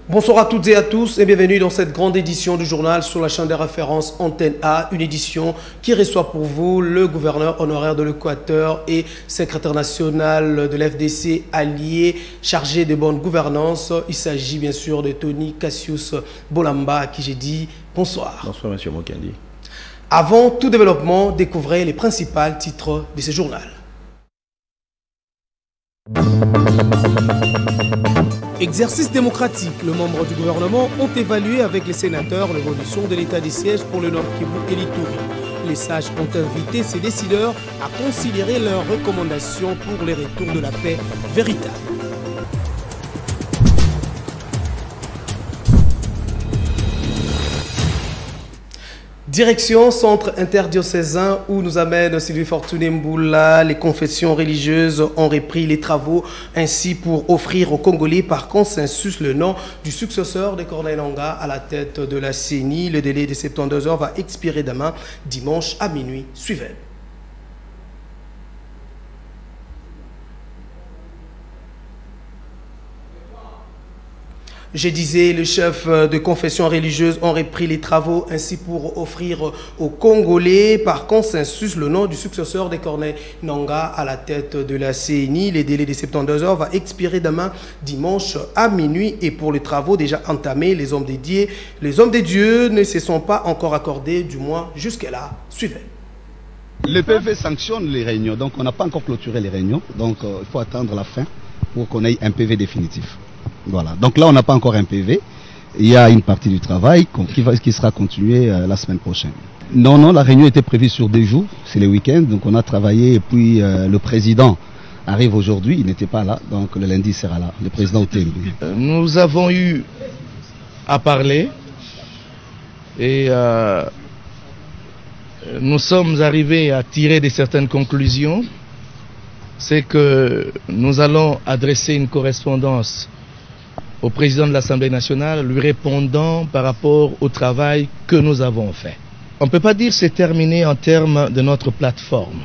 Bonsoir à toutes et à tous et bienvenue dans cette grande édition du journal sur la chaîne des références Antenne A, une édition qui reçoit pour vous le gouverneur honoraire de l'Équateur et secrétaire national de l'FDC allié chargé de bonne gouvernance. Il s'agit bien sûr de Tony Cassius Bolamba à qui j'ai dit bonsoir. Bonsoir monsieur Mokendi. Avant tout développement, découvrez les principaux titres de ce journal. Exercice démocratique. Les membres du gouvernement ont évalué avec les sénateurs l'évolution de l'état des sièges pour le Nord Kivu et l'Ituri. Les sages ont invité ces décideurs à considérer leurs recommandations pour les retours de la paix véritable. Direction centre interdiocésain où nous amène Sylvie Fortuné Mboula. Les confessions religieuses ont repris les travaux ainsi pour offrir aux Congolais par consensus le nom du successeur de Corneille Nangaa à la tête de la CENI. Le délai de 72 heures va expirer demain, dimanche à minuit suivant. Je disais, les chefs de confession religieuse ont repris les travaux ainsi pour offrir aux Congolais par consensus le nom du successeur de Corneille Nangaa à la tête de la CENI. Le délai de 72 heures va expirer demain dimanche à minuit et pour les travaux déjà entamés, les hommes de Dieu ne se sont pas encore accordés, du moins jusque-là. Suivez. Le PV sanctionne les réunions, donc on n'a pas encore clôturé les réunions, donc il faut attendre la fin pour qu'on ait un PV définitif. Voilà, donc là on n'a pas encore un PV, il y a une partie du travail qui sera continuée la semaine prochaine. Non, la réunion était prévue sur 2 jours, c'est le week-end, donc on a travaillé et puis le président arrive aujourd'hui, il n'était pas là, donc le lundi il sera là, le président Otembi. Nous avons eu à parler et nous sommes arrivés à tirer de certaines conclusions. C'est que nous allons adresser une correspondance au président de l'Assemblée nationale, lui répondant par rapport au travail que nous avons fait. On ne peut pas dire que c'est terminé en termes de notre plateforme,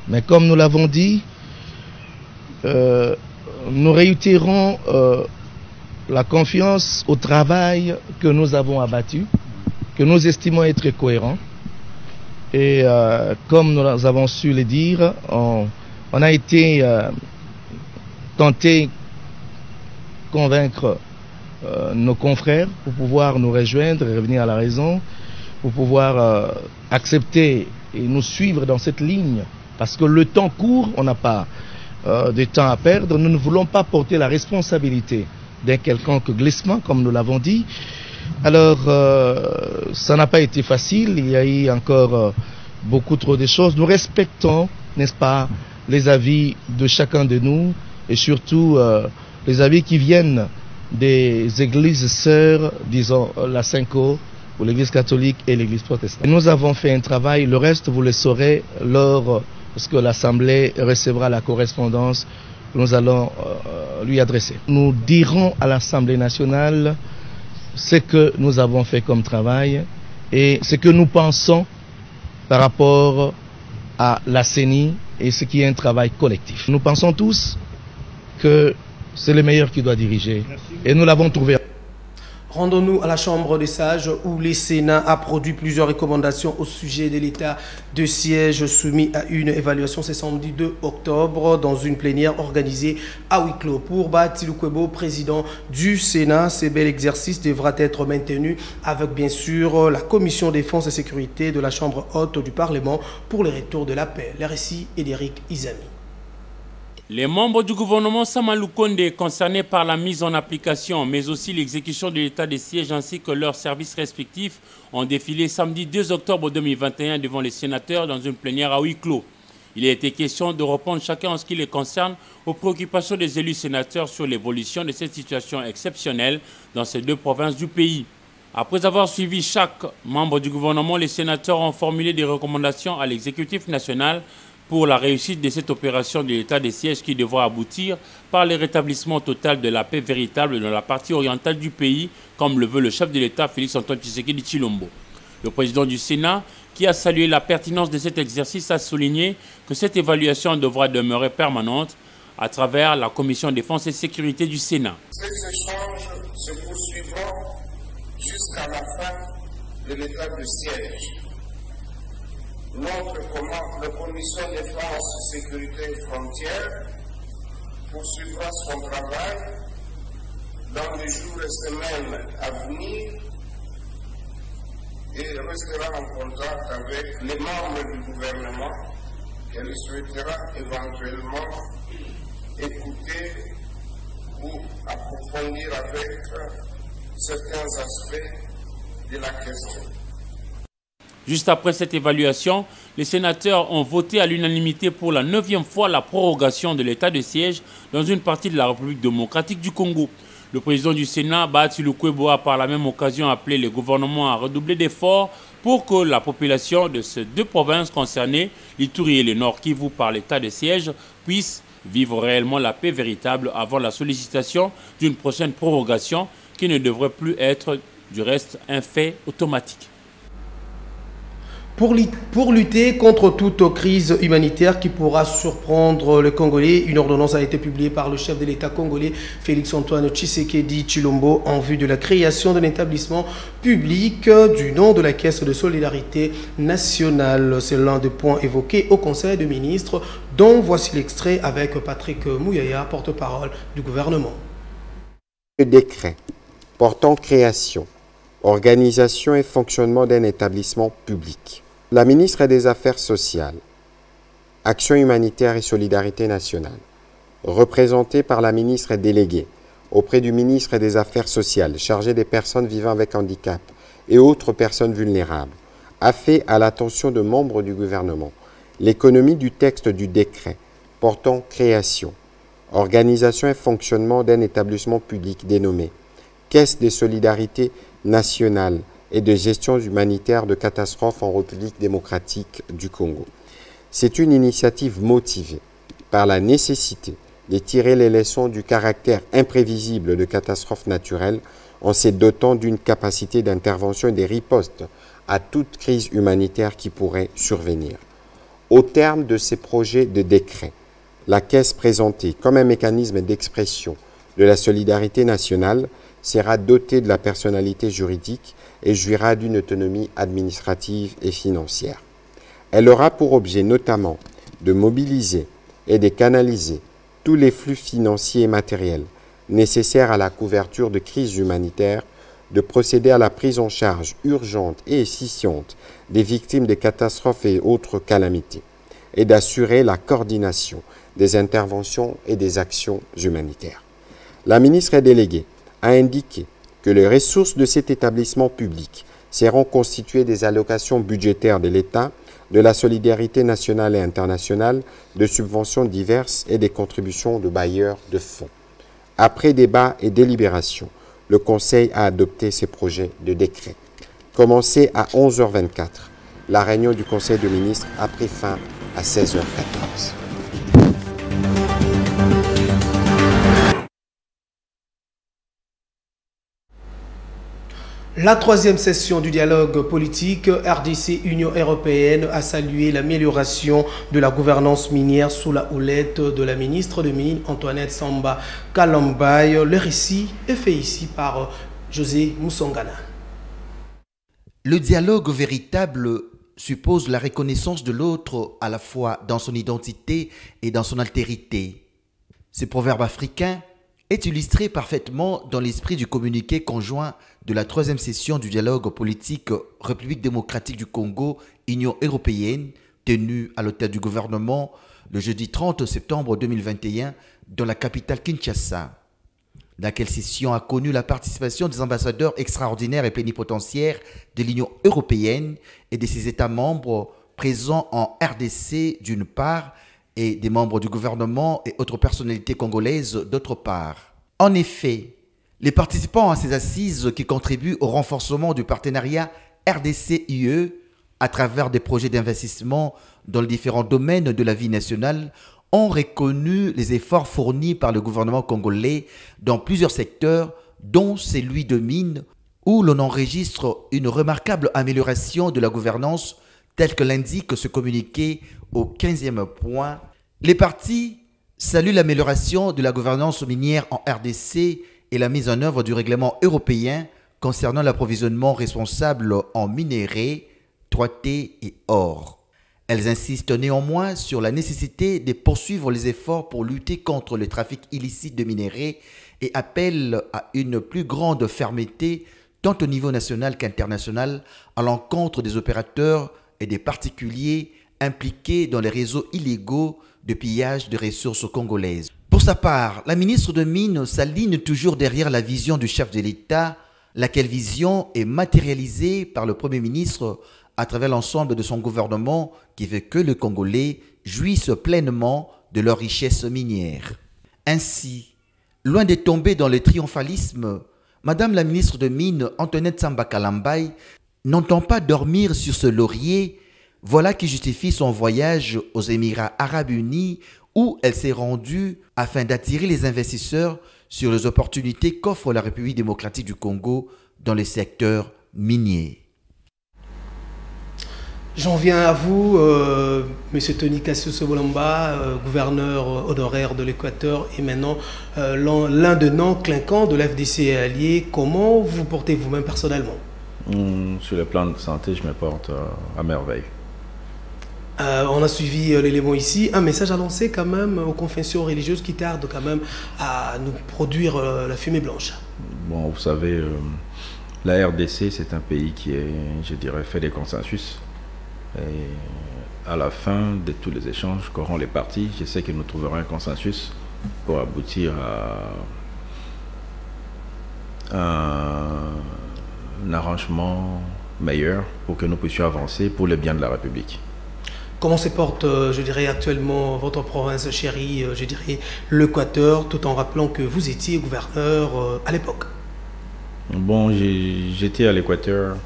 mais comme nous l'avons dit, nous réitérons la confiance au travail que nous avons abattu, que nous estimons être cohérent. Et comme nous avons su le dire, on a été tenté convaincre nos confrères pour pouvoir nous rejoindre et revenir à la raison, pour pouvoir accepter et nous suivre dans cette ligne, parce que le temps court, on n'a pas de temps à perdre, nous ne voulons pas porter la responsabilité d'un quelconque glissement, comme nous l'avons dit. Alors, ça n'a pas été facile, il y a eu encore beaucoup trop de choses. Nous respectons, n'est-ce pas, les avis de chacun de nous, et surtout les avis qui viennent des églises sœurs, disons la Cinco, ou l'église catholique et l'église protestante. Nous avons fait un travail, le reste vous le saurez lorsque l'Assemblée recevra la correspondance que nous allons lui adresser. Nous dirons à l'Assemblée nationale ce que nous avons fait comme travail et ce que nous pensons par rapport à la CENI et ce qui est un travail collectif. Nous pensons tous que c'est le meilleur qui doit diriger. Et nous l'avons trouvé. Rendons-nous à la Chambre des sages où le Sénat a produit plusieurs recommandations au sujet de l'état de siège soumis à une évaluation ce samedi 2 octobre dans une plénière organisée à huis clos. Pour Bahati Lukwebo, président du Sénat, ce bel exercice devra être maintenu avec bien sûr la Commission défense et sécurité de la Chambre haute du Parlement pour le retour de la paix. Le récit est d'Éric Izami. Les membres du gouvernement Samalou Konde concernés par la mise en application, mais aussi l'exécution de l'état des sièges ainsi que leurs services respectifs ont défilé samedi 2 octobre 2021 devant les sénateurs dans une plénière à huis clos. Il a été question de répondre chacun en ce qui les concerne aux préoccupations des élus sénateurs sur l'évolution de cette situation exceptionnelle dans ces deux provinces du pays. Après avoir suivi chaque membre du gouvernement, les sénateurs ont formulé des recommandations à l'exécutif national pour la réussite de cette opération de l'état des sièges qui devra aboutir par le rétablissement total de la paix véritable dans la partie orientale du pays, comme le veut le chef de l'État Félix-Antoine Tshisekedi Tshilombo. Le président du Sénat, qui a salué la pertinence de cet exercice, a souligné que cette évaluation devra demeurer permanente à travers la Commission défense et sécurité du Sénat. Ces échanges se poursuivront jusqu'à la fin de l'état de siège. Notre commission défense, sécurité et frontières poursuivra son travail dans les jours et semaines à venir et restera en contact avec les membres du gouvernement qu'elle souhaitera éventuellement écouter ou approfondir avec certains aspects de la question. Juste après cette évaluation, les sénateurs ont voté à l'unanimité pour la 9e fois la prorogation de l'état de siège dans une partie de la République démocratique du Congo. Le président du Sénat, Bahati Lukwebo, a par la même occasion appelé le gouvernement à redoubler d'efforts pour que la population de ces deux provinces concernées, l'Ituri et le Nord Kivu par l'état de siège, puisse vivre réellement la paix véritable avant la sollicitation d'une prochaine prorogation qui ne devrait plus être du reste un fait automatique. Pour lutter contre toute crise humanitaire qui pourra surprendre le Congolais, une ordonnance a été publiée par le chef de l'État congolais, Félix-Antoine Tshisekedi Tshilombo, en vue de la création d'un établissement public du nom de la Caisse de solidarité nationale. C'est l'un des points évoqués au Conseil des ministres, dont voici l'extrait avec Patrick Mouyaya, porte-parole du gouvernement. Le décret portant création, organisation et fonctionnement d'un établissement public. La ministre des Affaires sociales, Action humanitaire et solidarité nationale, représentée par la ministre déléguée auprès du ministre des Affaires sociales chargé des personnes vivant avec handicap et autres personnes vulnérables, a fait à l'attention de membres du gouvernement l'économie du texte du décret portant création, organisation et fonctionnement d'un établissement public dénommé Caisse de solidarité nationale et de gestion humanitaire de catastrophes en République démocratique du Congo. C'est une initiative motivée par la nécessité de tirer les leçons du caractère imprévisible de catastrophes naturelles en se dotant d'une capacité d'intervention et de riposte à toute crise humanitaire qui pourrait survenir. Au terme de ces projets de décret, la Caisse présentée comme un mécanisme d'expression de la solidarité nationale sera dotée de la personnalité juridique et jouira d'une autonomie administrative et financière. Elle aura pour objet notamment de mobiliser et de canaliser tous les flux financiers et matériels nécessaires à la couverture de crises humanitaires, de procéder à la prise en charge urgente et efficiente des victimes des catastrophes et autres calamités, et d'assurer la coordination des interventions et des actions humanitaires. La ministre déléguée a indiqué que les ressources de cet établissement public seront constituées des allocations budgétaires de l'État, de la solidarité nationale et internationale, de subventions diverses et des contributions de bailleurs de fonds. Après débat et délibération, le Conseil a adopté ces projets de décret. Commencé à 11h24, la réunion du Conseil des ministres a pris fin à 16h14. La troisième session du dialogue politique RDC-Union européenne a salué l'amélioration de la gouvernance minière sous la houlette de la ministre de Mines, Antoinette Samba Kalambaye. Le récit est fait ici par José Moussongana. Le dialogue véritable suppose la reconnaissance de l'autre à la fois dans son identité et dans son altérité. Ce proverbe africain est illustré parfaitement dans l'esprit du communiqué conjoint de la troisième session du dialogue politique République démocratique du Congo, Union européenne, tenu à l'hôtel du gouvernement le jeudi 30 septembre 2021 dans la capitale Kinshasa. Laquelle session a connu la participation des ambassadeurs extraordinaires et plénipotentiaires de l'Union européenne et de ses États membres présents en RDC d'une part et des membres du gouvernement et autres personnalités congolaises d'autre part. En effet, les participants à ces assises qui contribuent au renforcement du partenariat RDC-UE à travers des projets d'investissement dans les différents domaines de la vie nationale ont reconnu les efforts fournis par le gouvernement congolais dans plusieurs secteurs, dont celui de mines, où l'on enregistre une remarquable amélioration de la gouvernance, telle que l'indique ce communiqué au 15e point. Les partis saluent l'amélioration de la gouvernance minière en RDC et la mise en œuvre du règlement européen concernant l'approvisionnement responsable en minerais, 3T et or. Elles insistent néanmoins sur la nécessité de poursuivre les efforts pour lutter contre le trafic illicite de minerais et appellent à une plus grande fermeté, tant au niveau national qu'international, à l'encontre des opérateurs et des particuliers impliqués dans les réseaux illégaux de pillage de ressources congolaises. Pour sa part, la ministre de Mines s'aligne toujours derrière la vision du chef de l'État, laquelle vision est matérialisée par le Premier ministre à travers l'ensemble de son gouvernement qui veut que les Congolais jouissent pleinement de leurs richesses minières. Ainsi, loin de tomber dans le triomphalisme, Madame la ministre de Mines, Antoinette Samba Kalambay, n'entend pas dormir sur ce laurier. Voilà qui justifie son voyage aux Émirats Arabes Unis où elle s'est rendue afin d'attirer les investisseurs sur les opportunités qu'offre la République démocratique du Congo dans le secteur minier. J'en viens à vous, M. Tony Cassius Bolamba, gouverneur honoraire de l'Équateur et maintenant l'un des noms clinquants de l'FDC allié. Comment vous portez vous-même personnellement? Sur le plan de santé, je me porte à merveille. On a suivi l'élément ici. Un message à lancer quand même aux confessions religieuses qui tardent quand même à nous produire la fumée blanche. Bon, vous savez, la RDC, c'est un pays qui est, je dirais, fait des consensus. Et à la fin de tous les échanges qu'auront les partis, je sais que nous trouverons un consensus pour aboutir à un arrangement meilleur pour que nous puissions avancer pour le bien de la République. Comment se porte, je dirais, actuellement votre province chérie, je dirais, l'Équateur, tout en rappelant que vous étiez gouverneur à l'époque? Bon, j'étais à l'Équateur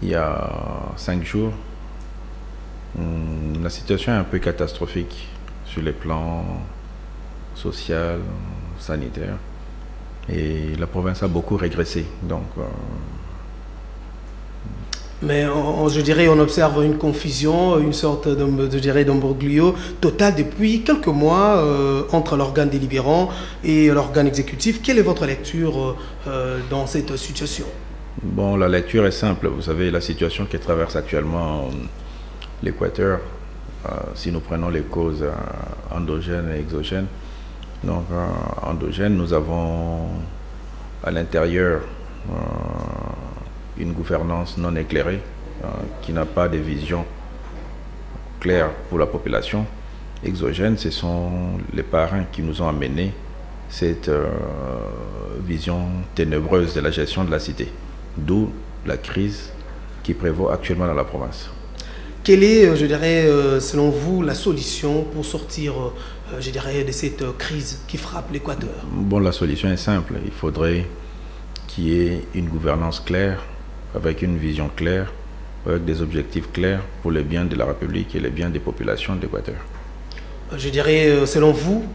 il y a 5 jours. La situation est un peu catastrophique sur les plans social, sanitaire. Et la province a beaucoup régressé. Donc, mais je dirais, on observe une confusion, une sorte d'imbroglio total depuis quelques mois entre l'organe délibérant et l'organe exécutif. Quelle est votre lecture dans cette situation? Bon, la lecture est simple. Vous savez, la situation qui traverse actuellement l'Équateur, si nous prenons les causes endogènes et exogènes. Donc, endogènes, nous avons à l'intérieur une gouvernance non éclairée qui n'a pas de vision claire pour la population. Exogène, ce sont les parrains qui nous ont amené cette vision ténébreuse de la gestion de la cité, d'où la crise qui prévaut actuellement dans la province. Quelle est, je dirais, selon vous, la solution pour sortir, je dirais, de cette crise qui frappe l'Équateur? Bon, la solution est simple. Il faudrait qu'il y ait une gouvernance claire, avec une vision claire, avec des objectifs clairs pour le bien de la République et le bien des populations d'Équateur. Je dirais, selon vous,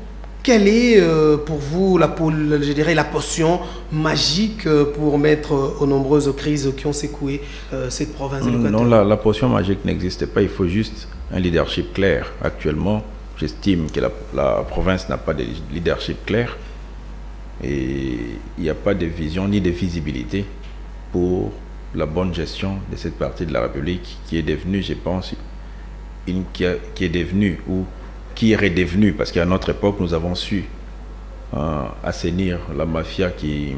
quelle est pour vous la potion magique pour mettre aux nombreuses crises qui ont secoué cette province de l'Équateur? Non, la potion magique n'existe pas. Il faut juste un leadership clair. Actuellement, j'estime que la province n'a pas de leadership clair et il n'y a pas de vision ni de visibilité pour la bonne gestion de cette partie de la République qui est devenue, je pense, qui est devenue ou qui est redevenue, parce qu'à notre époque, nous avons su assainir la mafia qui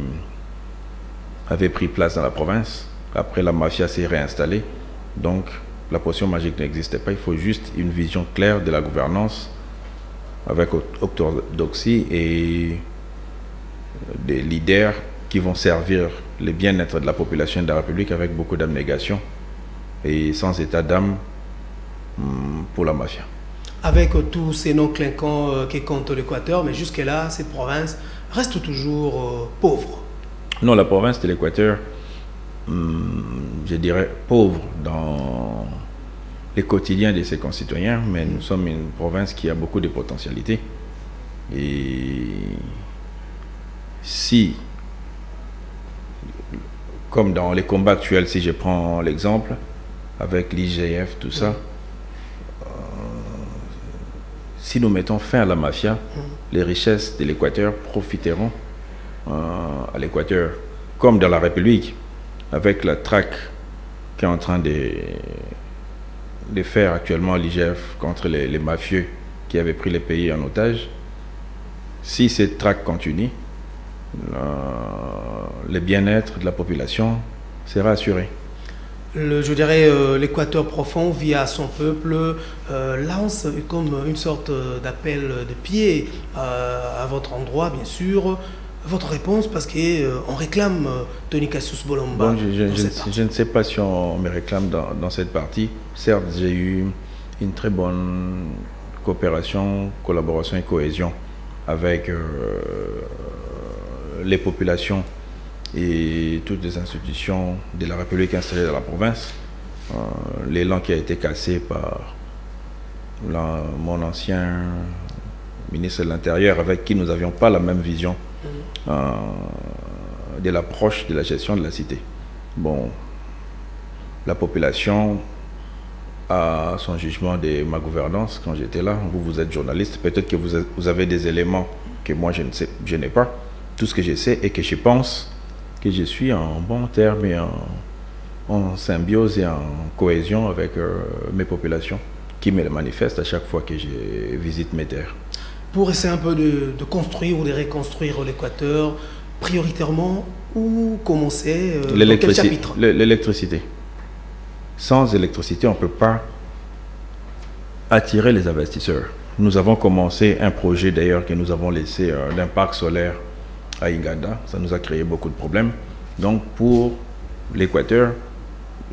avait pris place dans la province. Après, la mafia s'est réinstallée. Donc, la potion magique n'existait pas. Il faut juste une vision claire de la gouvernance avec orthodoxie et des leaders qui vont servir le bien-être de la population de la République avec beaucoup d'abnégation et sans état d'âme pour la mafia. Avec tous ces noms clinquants qui comptent l'Équateur, mais jusque-là, cette province reste toujours pauvre. Non, la province de l'Équateur, je dirais pauvre dans les quotidiens de ses concitoyens, mais nous sommes une province qui a beaucoup de potentialités. Et si, comme dans les combats actuels, si je prends l'exemple, avec l'IGF, tout ça, si nous mettons fin à la mafia, les richesses de l'Équateur profiteront à l'Équateur, comme dans la République, avec la traque qui est en train de faire actuellement l'IGF contre les mafieux qui avaient pris les pays en otage. Si cette traque continue, le bien-être de la population sera assuré. Je dirais l'Équateur profond via son peuple lance comme une sorte d'appel de pied à votre endroit, bien sûr. Votre réponse, parce qu'on réclame Tony Cassius Bolomba. Bon, je ne sais pas si on me réclame dans cette partie. Certes, j'ai eu une très bonne coopération, collaboration et cohésion avec les populations et toutes les institutions de la République installées dans la province. L'élan qui a été cassé par mon ancien ministre de l'Intérieur, avec qui nous n'avions pas la même vision de l'approche de la gestion de la cité. Bon, la population a son jugement de ma gouvernance quand j'étais là. Vous êtes journaliste, peut-être que vous avez des éléments que moi je n'ai pas. Tout ce que je sais et que je pense que je suis en bon terme et en symbiose et en cohésion avec mes populations qui me le manifestent à chaque fois que je visite mes terres. Pour essayer un peu de construire ou de reconstruire l'Équateur, prioritairement, où commencer, dans quel chapitre? L'électricité. Sans électricité, on ne peut pas attirer les investisseurs. Nous avons commencé un projet d'ailleurs que nous avons laissé d'un parc solaire à Ingada. Ça nous a créé beaucoup de problèmes. Donc pour l'Équateur,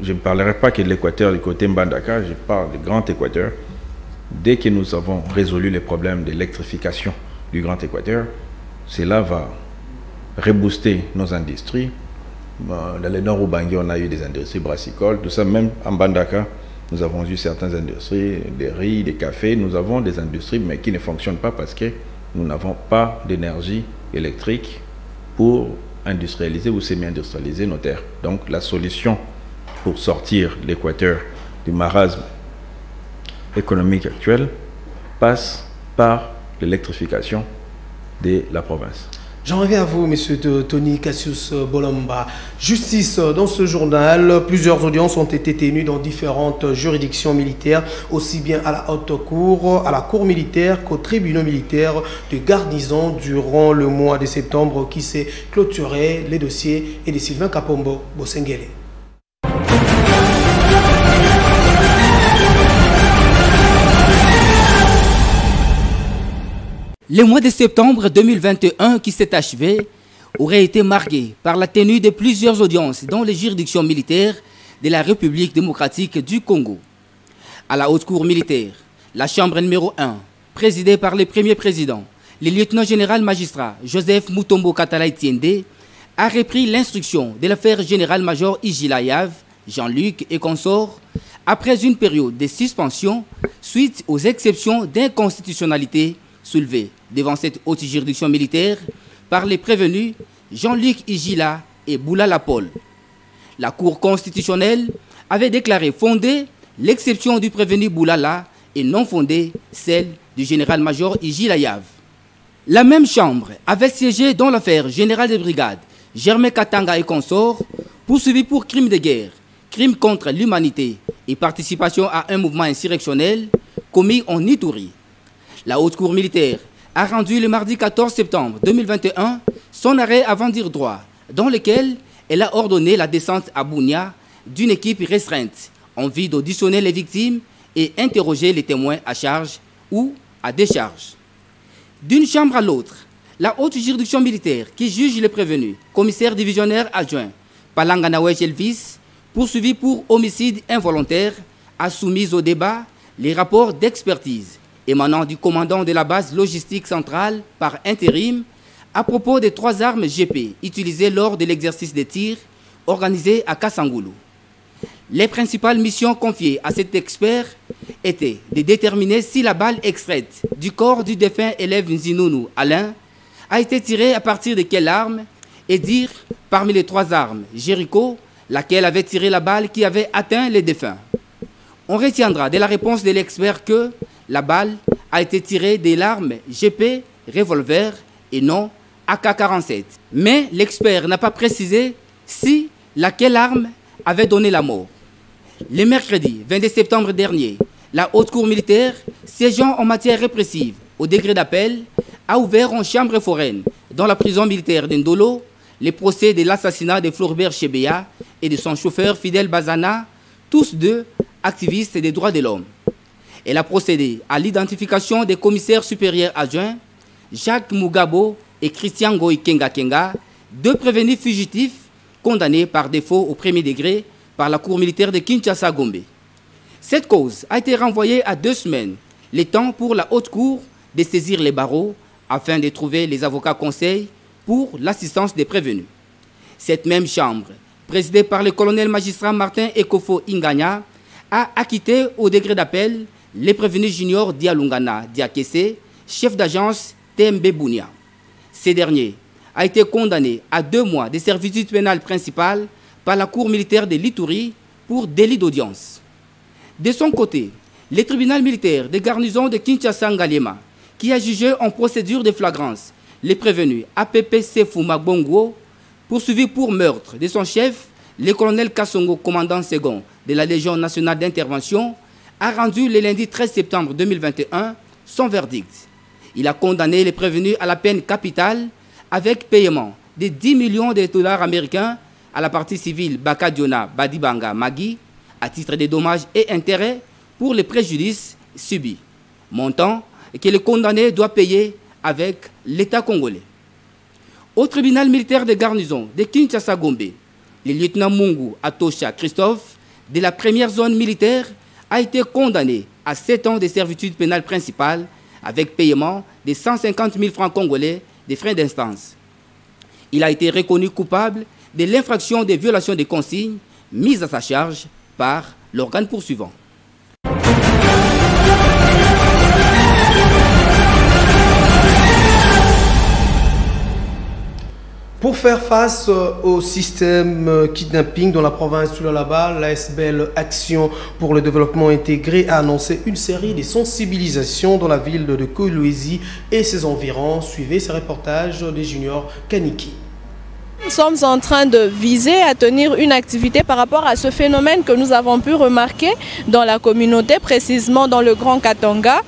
je ne parlerai pas que de l'Équateur du côté Mbandaka, je parle du Grand Équateur. Dès que nous avons résolu les problèmes d'électrification du Grand Équateur, cela va rebooster nos industries. Dans le nord Ubangi, on a eu des industries brassicoles, tout ça, même en Mbandaka, nous avons eu certaines industries, des riz, des cafés. Nous avons des industries, mais qui ne fonctionnent pas parce que nous n'avons pas d'énergie électrique pour industrialiser ou semi-industrialiser nos terres. Donc la solution pour sortir l'Équateur du marasme économique actuel passe par l'électrification de la province. J'en reviens à vous, monsieur Tony Cassius Bolomba. Justice, dans ce journal, plusieurs audiences ont été tenues dans différentes juridictions militaires, aussi bien à la haute cour, à la cour militaire qu'au tribunal militaire de garnison durant le mois de septembre qui s'est clôturé. Les dossiers et de Sylvain Kapombo Bosengele. Le mois de septembre 2021 qui s'est achevé aurait été marqué par la tenue de plusieurs audiences dans les juridictions militaires de la République démocratique du Congo. À la haute cour militaire, la chambre numéro 1, présidée par le premier président, le lieutenant-général magistrat Joseph Mutombo Katala Tiende, a repris l'instruction de l'affaire général-major Igilayav, Jean-Luc et consorts, après une période de suspension suite aux exceptions d'inconstitutionnalité soulevées devant cette haute juridiction militaire par les prévenus Jean-Luc Igila et Boulala Paul. La Cour constitutionnelle avait déclaré fondée l'exception du prévenu Boulala et non fondée celle du général-major Igilayav. La même chambre avait siégé dans l'affaire générale de brigade Germain Katanga et consorts, poursuivis pour crimes de guerre, crimes contre l'humanité et participation à un mouvement insurrectionnel commis en Ituri. La haute cour militaire a rendu le mardi 14 septembre 2021 son arrêt avant dire droit, dans lequel elle a ordonné la descente à Bunia d'une équipe restreinte en vue d'auditionner les victimes et interroger les témoins à charge ou à décharge. D'une chambre à l'autre, la haute juridiction militaire qui juge les prévenus, commissaire divisionnaire adjoint Palanganawesh Elvis, poursuivi pour homicide involontaire, a soumis au débat les rapports d'expertise émanant du commandant de la base logistique centrale par intérim à propos des 3 armes GP utilisées lors de l'exercice des tirs organisé à Kassangoulou. Les principales missions confiées à cet expert étaient de déterminer si la balle extraite du corps du défunt élève Nzinounou Alain a été tirée à partir de quelle arme et dire, parmi les 3 armes, Jéricho, laquelle avait tiré la balle qui avait atteint les défunts. On retiendra de la réponse de l'expert que la balle a été tirée de l'arme GP, revolver et non AK-47. Mais l'expert n'a pas précisé si laquelle arme avait donné la mort. Le mercredi 22 septembre dernier, la Haute Cour militaire, siégeant en matière répressive au degré d'appel, a ouvert en chambre foraine dans la prison militaire d'Indolo les procès de l'assassinat de Floribert Chebeya et de son chauffeur Fidel Bazana, tous deux activistes des droits de l'homme. Elle a procédé à l'identification des commissaires supérieurs adjoints Jacques Mugabo et Christian Goy Kenga Kenga, 2 prévenus fugitifs condamnés par défaut au premier degré par la Cour militaire de Kinshasa-Gombe. Cette cause a été renvoyée à 2 semaines, le temps pour la Haute Cour de saisir les barreaux afin de trouver les avocats conseils pour l'assistance des prévenus. Cette même chambre, présidée par le colonel magistrat Martin Ekofo Inganya, a acquitté au degré d'appel les prévenus juniors Dialungana Diakese, chef d'agence TMB Bounia. Ce dernier a été condamné à 2 mois de servitude pénale principale par la Cour militaire de l'Ituri pour délit d'audience. De son côté, le tribunal militaire de garnison de Kinshasa-Ngaliema, qui a jugé en procédure de flagrance les prévenus APP Sefou Magbongo, poursuivi pour meurtre de son chef, le colonel Kassongo, commandant second de la Légion nationale d'intervention, a rendu le lundi 13 septembre 2021 son verdict. Il a condamné les prévenus à la peine capitale avec paiement de 10 millions de dollars américains à la partie civile Bakadiona Badibanga Magui à titre de dommages et intérêts pour les préjudices subis. Montant que le condamné doit payer avec l'État congolais. Au tribunal militaire de garnison de Kinshasa-Gombe, le lieutenant Mungu Atosha Christophe de la première zone militaire a été condamné à 7 ans de servitude pénale principale avec paiement de 150 000 francs congolais de frais d'instance. Il a été reconnu coupable de l'infraction des violations des consignes mises à sa charge par l'organe poursuivant. Pour faire face au système kidnapping dans la province de Lualaba, l'ASBL Action pour le développement intégré a annoncé une série de sensibilisations dans la ville de Kolwezi et ses environs. Suivez ce reportage des juniors Kaniki. Nous sommes en train de viser à tenir une activité par rapport à ce phénomène que nous avons pu remarquer dans la communauté, précisément dans le Grand Katanga.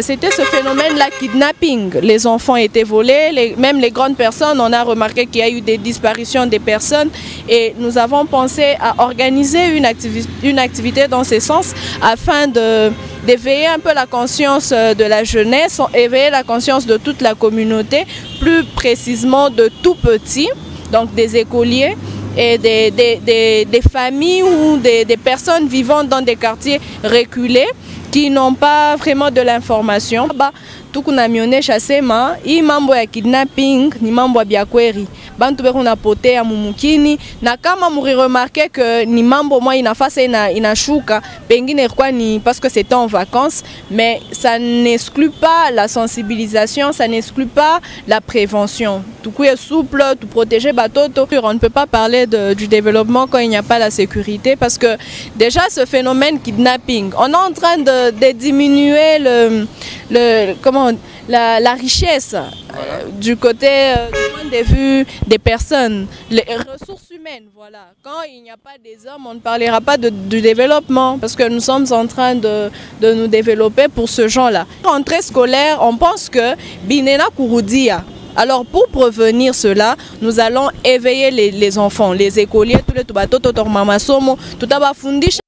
C'était ce phénomène-là, kidnapping. Les enfants étaient volés, même les grandes personnes, on a remarqué qu'il y a eu des disparitions des personnes et nous avons pensé à organiser une activité dans ce sens afin d'éveiller un peu la conscience de la jeunesse, éveiller la conscience de toute la communauté, plus précisément de tout petits, donc des écoliers et des familles ou des personnes vivant dans des quartiers reculés qui n'ont pas vraiment de l'information. Tukuna mione chasema hii mambo ya kidnapping ni mambo ya biakweri. Bantu beko napotea mumukini na kama muri remarquer que ni mambo moi inafasa inashuka pengine kwa ni parce que c'était en vacances, mais ça n'exclut pas la sensibilisation, ça n'exclut pas la prévention. Tout est souple, tout protéger batoto. On ne peut pas parler du développement quand il n'y a pas la sécurité parce que déjà ce phénomène kidnapping, on est en train de diminuer la richesse du côté du point de vue des personnes, les ressources humaines. Voilà. Quand il n'y a pas des hommes, on ne parlera pas du développement parce que nous sommes en train de nous développer pour ce genre-là. Rentrée scolaire, on pense que Binena Kurudia. Alors pour prévenir cela, nous allons éveiller les enfants, les écoliers, tous les tubatoto tormamasomo, tout abafundisha.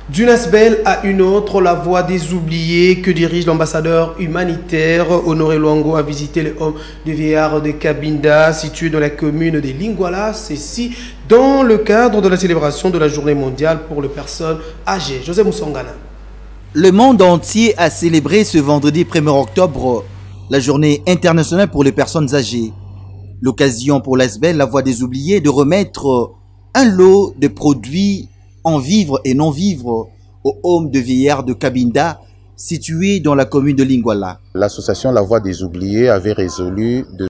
D'une Asbel à une autre, la voix des oubliés que dirige l'ambassadeur humanitaire Honoré Luango a visité les hommes de vieillard de Cabinda, situé dans la commune de Lingwala, ceci dans le cadre de la célébration de la journée mondiale pour les personnes âgées. José Moussongana. Le monde entier a célébré ce vendredi 1er octobre la journée internationale pour les personnes âgées. L'occasion pour l'Asbel, la voix des oubliés, de remettre un lot de produits en vivre et non vivre au home de vieillard de Cabinda, situé dans la commune de Lingwala. L'association La Voix des Oubliés avait résolu de